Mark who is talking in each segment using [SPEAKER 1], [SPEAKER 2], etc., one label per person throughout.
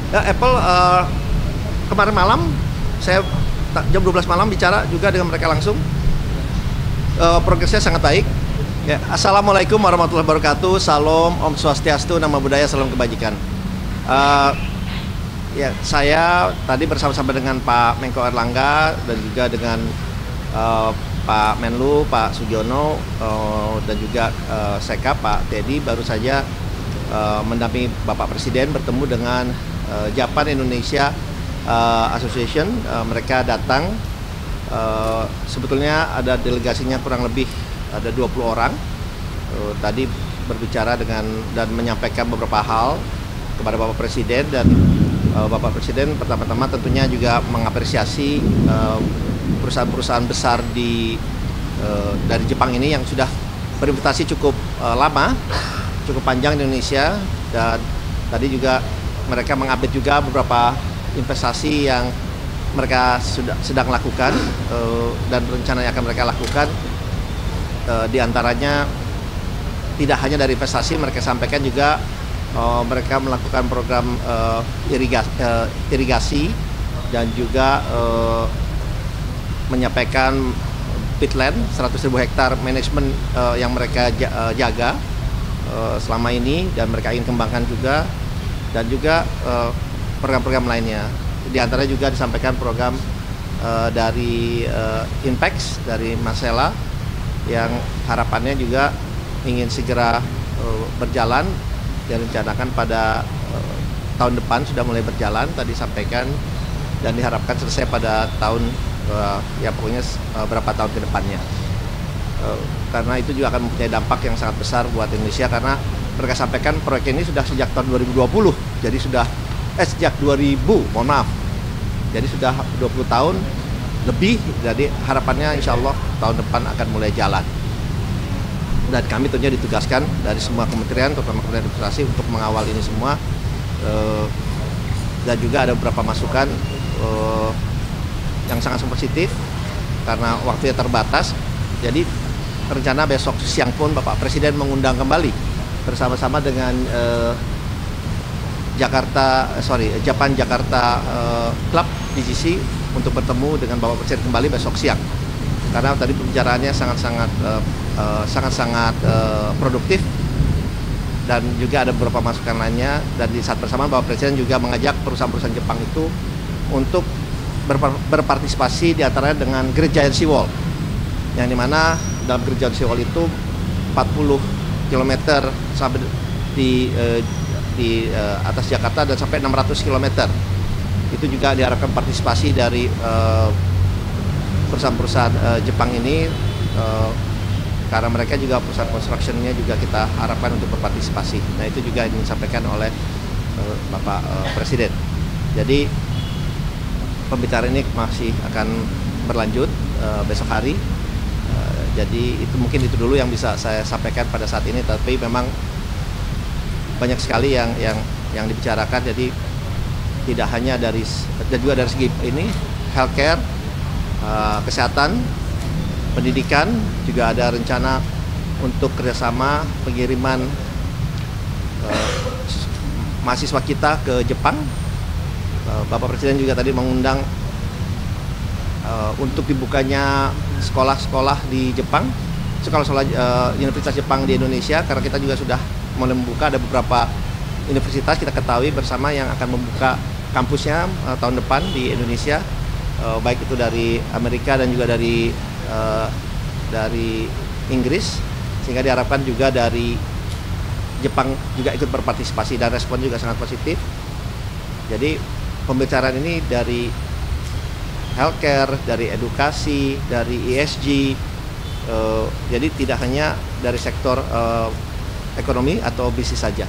[SPEAKER 1] Ya, Apple kemarin malam saya jam 12 malam bicara juga dengan mereka langsung. Progresnya sangat baik. Ya, Assalamualaikum warahmatullahi wabarakatuh. Salam, Om Swastiastu, Nama Budaya, Salam Kebajikan. Ya, saya tadi bersama-sama dengan Pak Menko Erlangga dan juga dengan Pak Menlu, Pak Sujono, dan juga Sekap, Pak Teddy baru saja mendampingi Bapak Presiden bertemu dengan Japan Indonesia Association. Mereka datang, sebetulnya ada delegasinya kurang lebih ada 20 orang. Tadi berbicara dengan dan menyampaikan beberapa hal kepada Bapak Presiden, dan Bapak Presiden pertama-tama tentunya juga mengapresiasi perusahaan-perusahaan besar dari Jepang ini yang sudah berinvestasi cukup lama, cukup panjang di Indonesia, dan tadi juga mereka mengupdate juga beberapa investasi yang mereka sedang lakukan dan rencana yang akan mereka lakukan. Di antaranya tidak hanya dari investasi, mereka sampaikan juga mereka melakukan program irigasi dan juga menyampaikan peatland 100.000 hektar manajemen yang mereka jaga selama ini, dan mereka ingin kembangkan juga, dan juga program-program lainnya. Di antaranya juga disampaikan program dari Inpex dari Masela yang harapannya juga ingin segera berjalan, dan rencanakan pada tahun depan sudah mulai berjalan tadi sampaikan, dan diharapkan selesai pada tahun ya pokoknya berapa tahun ke depannya. Karena itu juga akan mempunyai dampak yang sangat besar buat Indonesia, karena mereka sampaikan proyek ini sudah sejak tahun 2020, jadi sudah sejak 2000, mohon maaf, jadi sudah 20 tahun lebih. Jadi harapannya insya Allah tahun depan akan mulai jalan, dan kami tentunya ditugaskan dari semua kementerian, terutama Kementerian Investasi, untuk mengawal ini semua. Dan juga ada beberapa masukan yang sangat positif karena waktunya terbatas. Jadi rencana besok siang pun Bapak Presiden mengundang kembali bersama-sama dengan Japan Jakarta Club DGC untuk bertemu dengan Bapak Presiden kembali besok siang, karena tadi pembicaraannya sangat-sangat produktif, dan juga ada beberapa masukan lainnya. Dan di saat bersamaan Bapak Presiden juga mengajak perusahaan-perusahaan Jepang itu untuk berpartisipasi diantaranya dengan Great Giant Seawall, yang dimana dalam Great Giant Seawall itu 40 km sampai di atas Jakarta dan sampai 600 km. Itu juga diharapkan partisipasi dari perusahaan-perusahaan Jepang ini, karena mereka juga perusahaan construction-nya juga kita harapkan untuk berpartisipasi. Nah, itu juga yang disampaikan oleh Bapak Presiden. Jadi pembicaraan ini masih akan berlanjut besok hari. Jadi itu dulu yang bisa saya sampaikan pada saat ini. Tapi memang banyak sekali yang dibicarakan. Jadi tidak hanya dan juga dari segi ini healthcare, kesehatan, pendidikan, juga ada rencana untuk kerjasama pengiriman mahasiswa kita ke Jepang. Bapak Presiden juga tadi mengundang untuk dibukanya sekolah-sekolah di Jepang, sekolah-sekolah Universitas Jepang di Indonesia, karena kita juga sudah mulai membuka. Ada beberapa universitas kita ketahui bersama yang akan membuka kampusnya tahun depan di Indonesia, baik itu dari Amerika dan juga dari Inggris, sehingga diharapkan juga dari Jepang juga ikut berpartisipasi, dan respon juga sangat positif. Jadi pembicaraan ini dari healthcare, dari edukasi, dari ESG, jadi tidak hanya dari sektor ekonomi atau bisnis saja.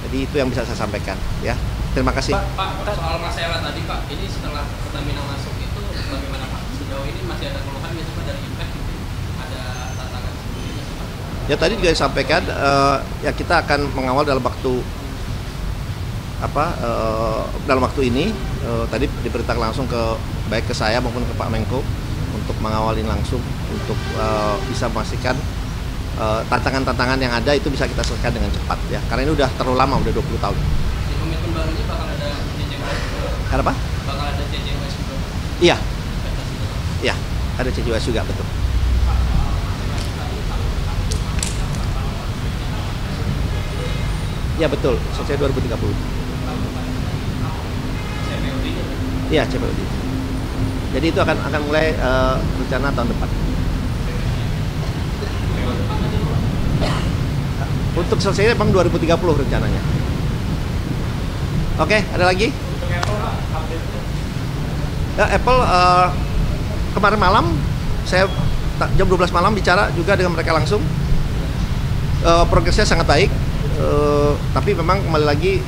[SPEAKER 1] Jadi itu yang bisa saya sampaikan, ya. Terima kasih.
[SPEAKER 2] Pak, soal masalah tadi Pak, ini setelah Pertamina masuk itu bagaimana Pak? Sejauh ini masih ada keluhan gitu Pak dari Impact? Ada tantangan sebelumnya Pak?
[SPEAKER 1] Ya, tadi juga disampaikan ya kita akan mengawal dalam waktu ini. Tadi diperintahkan langsung baik ke saya maupun ke Pak Menko untuk mengawalin langsung untuk bisa memastikan tantangan-tantangan yang ada itu bisa kita selesaikan dengan cepat, ya, karena ini udah terlalu lama, udah 20 tahun.
[SPEAKER 2] Di komitmen barunya bakal ada
[SPEAKER 1] Kenapa?
[SPEAKER 2] Bakal ada CCUS juga.
[SPEAKER 1] Iya,
[SPEAKER 2] Investasi juga.
[SPEAKER 1] iya, ada CCUS juga, betul. Ya betul, selesai 2030.
[SPEAKER 2] CPOD nya.
[SPEAKER 1] Iya, CPOD. Jadi itu akan mulai rencana tahun depan. Untuk selesai memang 2030 rencananya. Oke, ada lagi?
[SPEAKER 2] Untuk Apple Pak, update-nya.
[SPEAKER 1] Ya, Apple kemarin malam saya jam 12 malam bicara juga dengan mereka langsung. Progresnya sangat baik, tapi memang kembali lagi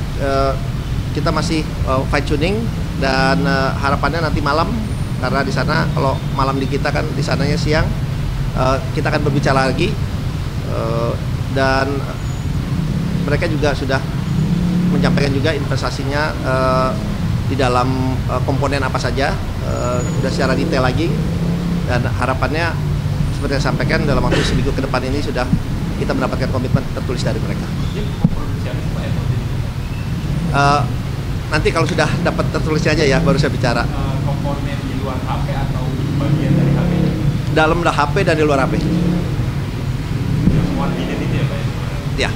[SPEAKER 1] kita masih fine tuning dan harapannya nanti malam, karena di sana kalau malam di kita kan di sananya siang, kita akan berbicara lagi dan mereka juga sudah menyampaikan juga investasinya di dalam komponen apa saja, sudah secara detail lagi, dan harapannya seperti yang saya sampaikan dalam waktu seminggu ke depan ini sudah kita mendapatkan komitmen tertulis dari mereka.
[SPEAKER 2] Ini produksi apa Pak Apple ini?
[SPEAKER 1] Nanti kalau sudah dapat tertulisnya aja ya baru saya bicara.
[SPEAKER 2] Komponen di luar HP atau bagian dari HP?
[SPEAKER 1] Dalam HP dan di luar HP.
[SPEAKER 2] Semua identity ya Pak ya?
[SPEAKER 1] Ya.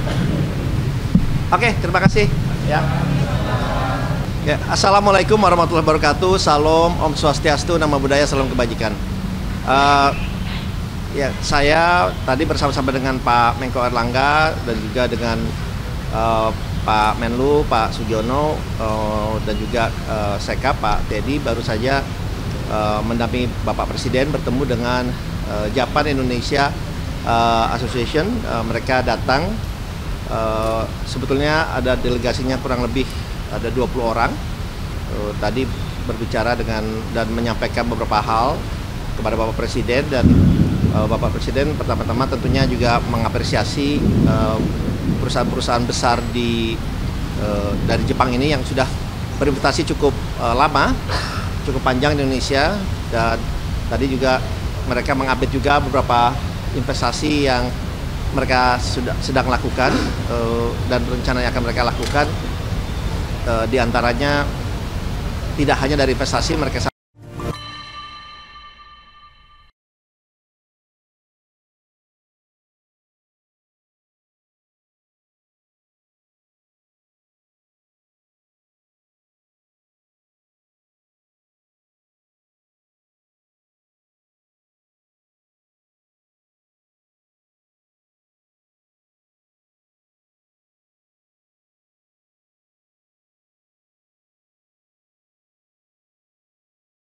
[SPEAKER 1] Oke, terima kasih. Ya. Ya, assalamualaikum warahmatullahi wabarakatuh. Salam, Om Swastiastu, Nama Budaya, Salam Kebajikan. Ya, saya tadi bersama-sama dengan Pak Menko Erlangga dan juga dengan Pak Menlu, Pak Sugiono, dan juga Sekap, Pak Teddy baru saja mendampingi Bapak Presiden bertemu dengan Japan Indonesia Association. Mereka datang, sebetulnya ada delegasinya kurang lebih ada 20 orang. Tadi berbicara dengan dan menyampaikan beberapa hal kepada Bapak Presiden, dan Bapak Presiden pertama-tama tentunya juga mengapresiasi perusahaan-perusahaan besar dari Jepang ini yang sudah berinvestasi cukup lama, cukup panjang di Indonesia, dan tadi juga mereka mengupdate juga beberapa investasi yang mereka sedang lakukan dan rencananya akan mereka lakukan. Di antaranya tidak hanya dari investasi, mereka